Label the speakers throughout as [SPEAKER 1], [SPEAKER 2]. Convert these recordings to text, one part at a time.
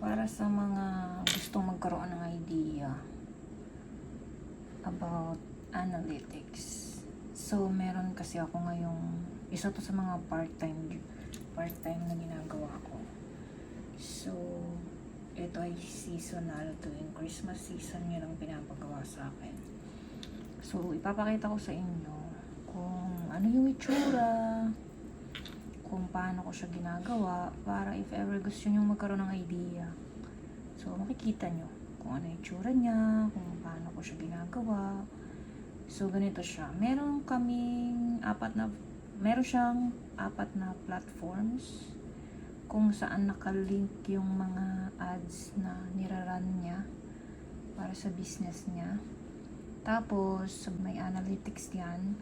[SPEAKER 1] para sa mga gustong magkaroon ng idea about analytics. So, meron kasi ako ngayong, isa to sa mga part-time na ginagawa ko. So, ito ay seasonal, tuwing Christmas season nyo lang pinapagawa sa akin. So, ipapakita ko sa inyo kung ano yung itsura, kung paano ko siya ginagawa, para if ever gusto nyo magkaroon ng idea. So, makikita nyo kung ano yung itsura niya, kung paano ko siya ginagawa. So, ganito siya. Meron siyang apat na platforms kung saan nakalink yung mga ads na niraran niya para sa business niya. Tapos, may analytics yan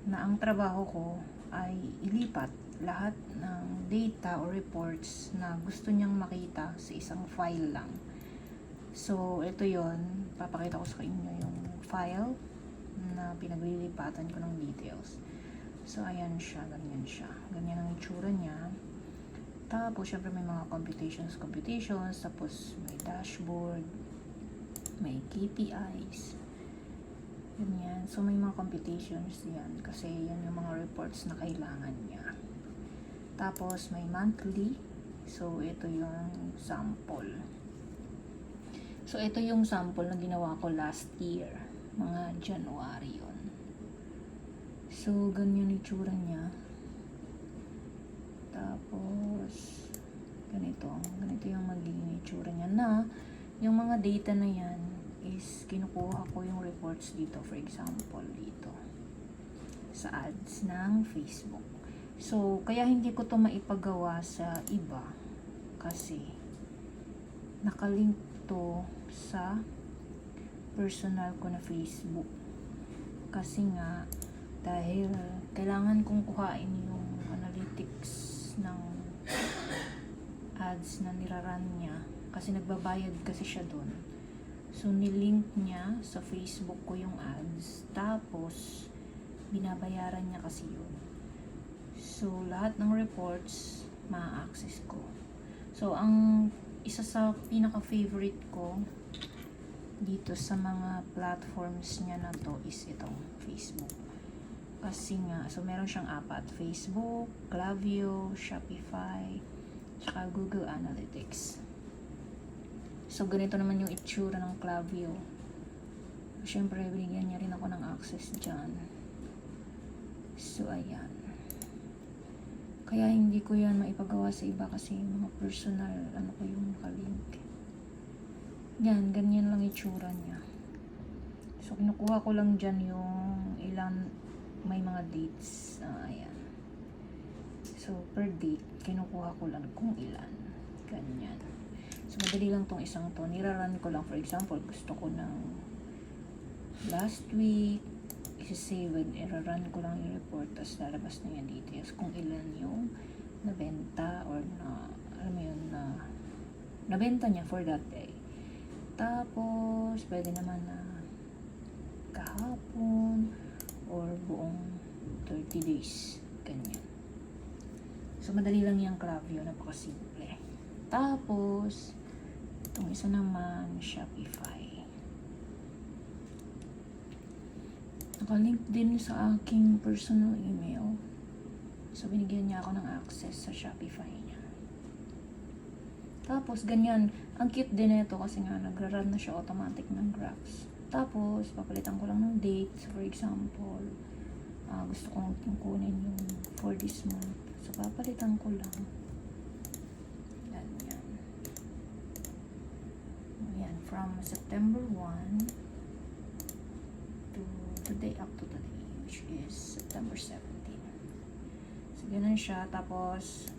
[SPEAKER 1] na ang trabaho ko ay ilipat lahat ng data or reports na gusto niyang makita sa isang file lang. So, ito yon, papakita ko sa inyo yung file na pinaglilipatan ko ng details. So, ayan siya, ganyan siya. Ganyan ang itsura niya. Tapos, syempre may mga computations, tapos may dashboard, may KPIs, ganyan. So, may mga computations yan kasi yan yung mga reports na kailangan niya. Tapos, may monthly. So, ito yung sample. So, ito yung sample na ginawa ko last year. Mga January yun. So, ganyan yung itsura niya. Tapos, ganito yung magiging itsura niya na yung mga data na yan is kinukuha ko yung reports dito, for example dito sa ads ng Facebook. So, kaya hindi ko to maipagawa sa iba kasi nakalink to sa personal ko na Facebook. Kasi nga, dahil kailangan kong kuhain yung analytics ng ads na niraran niya kasi nagbabayad kasi siya doon. So, nilink niya sa Facebook ko yung ads. Tapos, binabayaran niya kasi yun. So, lahat ng reports, ma-access ko. So, ang isa sa pinaka-favorite ko dito sa mga platforms niya na to is itong Facebook. Kasi nga, so meron siyang apat. Facebook, Klaviyo, Shopify, saka Google Analytics. So, ganito naman yung itsura ng Klaviyo. Siyempre, binigyan niya rin ako ng access dyan. So, ayan. Kaya hindi ko yan maipagawa sa iba kasi mga personal, ano ko yung nakalink. Yan, ganyan lang itsura niya. So, kinukuha ko lang dyan yung ilan, may mga dates. Ayan. So, per date, kinukuha ko lang kung ilan. Ganyan. So, madali lang tong isang to. Niraran ko lang, for example, gusto ko ng last week, isi-save and iraran ko lang yung report, tapos lalabas na yung details kung ilan yung nabenta or na, alam mo yun, na nabenta niya for that day. Tapos, pwede naman na kahapon or buong 30 days. Ganyan. So, madali lang yung Klaviyo. Napakasimple. Tapos, itong isa naman, Shopify. Nakalink din sa aking personal email. So, binigyan niya ako ng access sa Shopify niya. Tapos, ganyan. Ang cute din ito kasi nga, nagra-run na siya automatic ng graphs. Tapos, papalitan ko lang ng dates. For example, gusto kong kunin yung for this month. So, papalitan ko lang. Ganyan. Ayan, from September 1 to today, up to today, which is September 17. So, ganun siya. Tapos,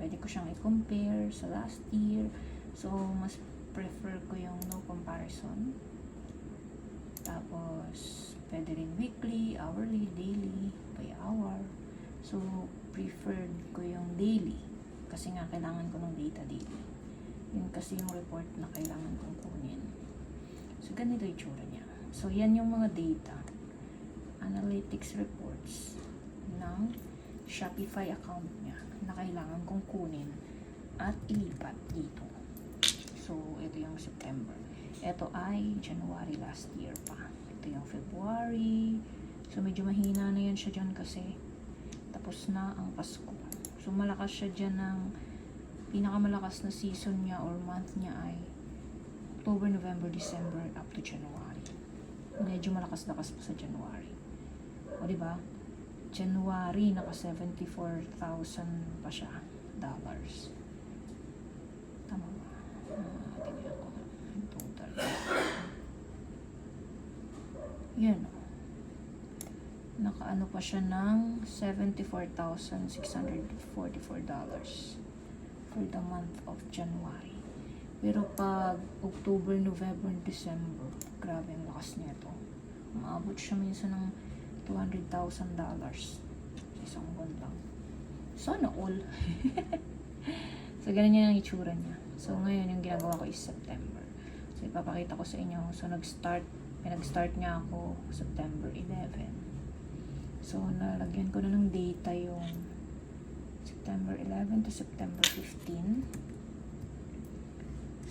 [SPEAKER 1] pwede ko siyang i-compare sa last year. So, mas prefer ko yung no comparison. Tapos, pwede rin weekly, hourly, daily, by hour. So, preferred ko yung daily. Kasi nga, kailangan ko ng data daily. Yun kasi yung report na kailangan kong kunin. So, ganito yung tsura niya. So, yan yung mga data. Analytics reports ng Shopify account niya na kailangan kong kunin at ilipat dito. September. Ito ay January last year pa. Ito yung February. So, medyo mahina na yan siya dyan kasi tapos na ang Pasko. So, malakas siya dyan ng pinakamalakas na season niya or month niya ay October, November, December up to January. Medyo malakas-lakas pa sa January. O, diba? January, naka 74,000 pa siya dollars. Tama ba? Tingnan ko nga. Total. Yan. Nakaano pa siya ng $74,644 for the month of January. Pero pag October, November, December, grabe ang lakas nito. Umabot siya minsan ng $200,000 sa isang buwan lang. Sana all. So, ganun yan ang itsura niya. So, ngayon yung ginagawa ko is September. So, ipapakita ko sa inyo. So, pinag-start niya ako September 11. So, nalagyan ko na ng data yung September 11 to September 15.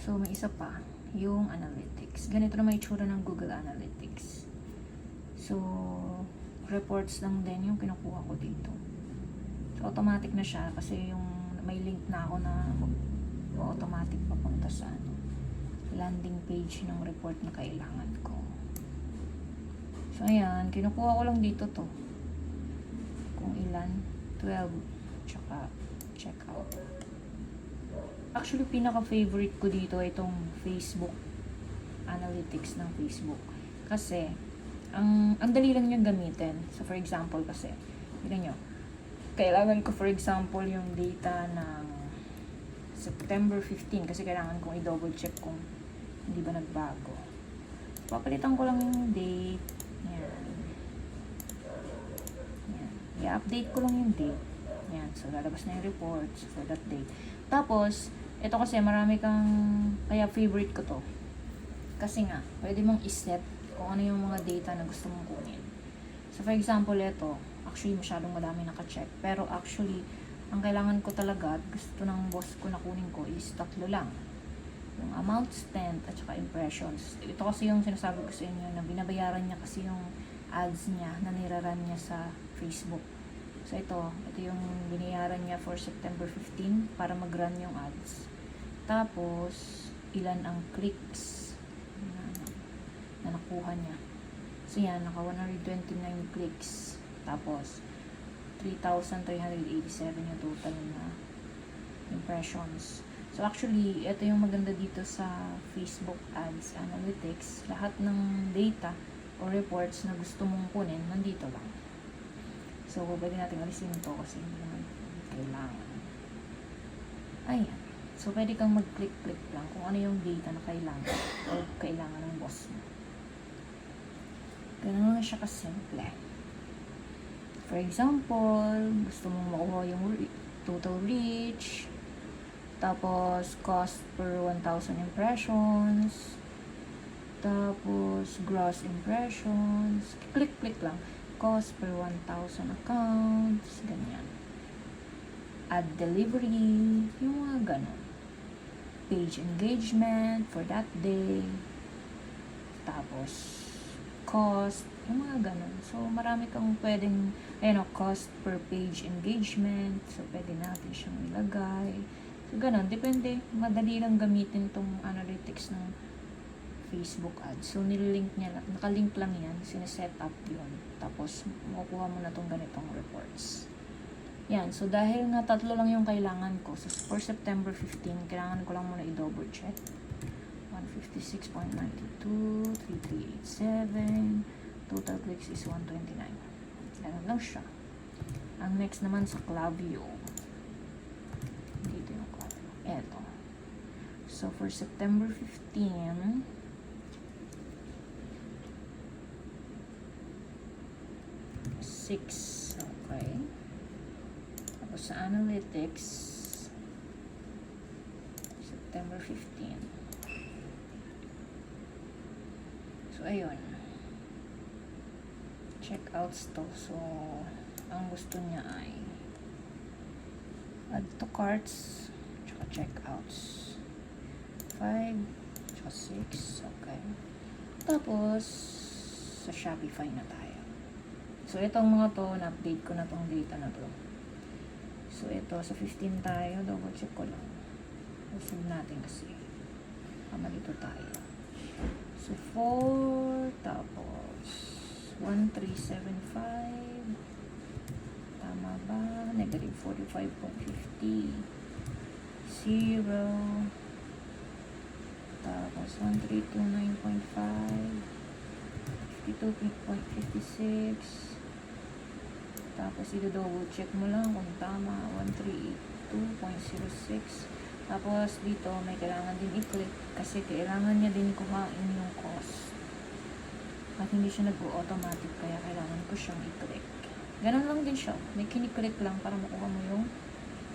[SPEAKER 1] So, may isa pa, yung analytics. Ganito na may itsura ng Google Analytics. So, reports lang din yung kinukuha ko dito. So, automatic na siya kasi yung may link na ako na automatic papunta sa landing page ng report na kailangan ko. So, ayan, kinukuha ko lang dito to. Kung ilan, 12, tsaka check out. Actually, pinaka-favorite ko dito ay itong Facebook analytics ng Facebook. Kasi, ang dali lang niyang gamitin. So, for example kasi, tignan nyo, kailangan ko for example yung data ng September 15 kasi kailangan kong i-double check kung hindi ba nagbago. Papalitan ko lang yung date. Yan. Yan. I-update ko lang yung date. Yan. So, lalabas na yung reports for that day. Tapos, ito kasi marami kang, kaya favorite ko to. Kasi nga, pwede mong iset kung ano yung mga data na gusto mong kunin. So, for example, ito, actually, masyadong madami naka-check. Pero actually, ang kailangan ko talaga at gusto ng boss ko na kunin ko is 3 lang. Yung amount spent at saka impressions. Ito kasi yung sinasabi ko sa inyo na binabayaran niya kasi yung ads niya na niraran niya sa Facebook. So, ito yung binayaran niya for September 15 para mag-run yung ads. Tapos, ilan ang clicks na nakuha niya. So, yan, naka 129 clicks. Tapos, 3,387 yung total na impressions. So, actually, ito yung maganda dito sa Facebook Ads Analytics. Lahat ng data o reports na gusto mong kunin, nandito lang. So, pwede natin alisin ito kasi hindi naman kailangan. Ayan. So, pwede kang mag-click-click lang kung ano yung data na kailangan o kailangan ng boss mo. Ganun lang siya kasimple. For example, gusto mong makuha yung total reach, tapos cost per 1,000 impressions, tapos gross impressions, click-click lang. Cost per 1,000 accounts, ganyan. Ad delivery, yung mga ganon. Page engagement for that day, tapos cost, yung mga ganon. So, marami kang pwedeng, cost per page engagement. So, pwede natin siyang ilagay. So, ganon. Depende. Madali lang gamitin tong analytics ng Facebook ads. So, nililink niya lang. Nakalink lang yan. Sineset up yun. Tapos, makukuha mo na tong ganitong reports. Yan. So, dahil nga 3 lang yung kailangan ko. So, for September 15, kailangan ko lang muna i-double check. 156.92, 3387, total clicks is 129. Ganun lang siya. Ang next naman sa Klaviyo. Dito yung Klaviyo. Eto. So, for September 15, okay. Tapos sa Analytics, September 15. So, ayun. Checkouts to. So, ang gusto niya ay add to carts, tsaka checkouts. 5, tsaka 6. Okay. Tapos, sa Shopify na tayo. So, itong mga to, na-update ko na tong data na to. So, ito, sa 15 tayo. Double check ko lang. Usog natin kasi. Malito tayo. So, 4, tapos, 1375. Tama ba? Negative 45.50. 0. Tapos, 1329.5. 52.56. Tapos, i-double check mo lang kung tama. 1382.06. Tapos, dito, may kailangan din i-click kasi kailangan niya din kuhain yung cost. At hindi siya nag-automatic, kaya kailangan ko siyang i-click. Ganun lang din siya. May kiniklik lang para makuha mo yung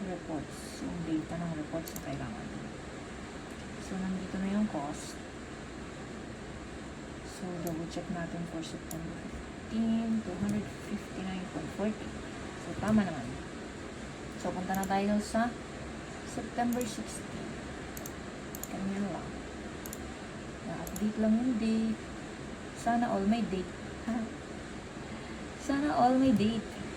[SPEAKER 1] reports. Yung data ng reports na kailangan. So, nandito na yung cost. So, double check natin for September 15, 259.40. So, tama naman. So, punta na tayo sa September 16. Ganyan lang. Na-update lang yung date. Sana all may date. Sana all may date.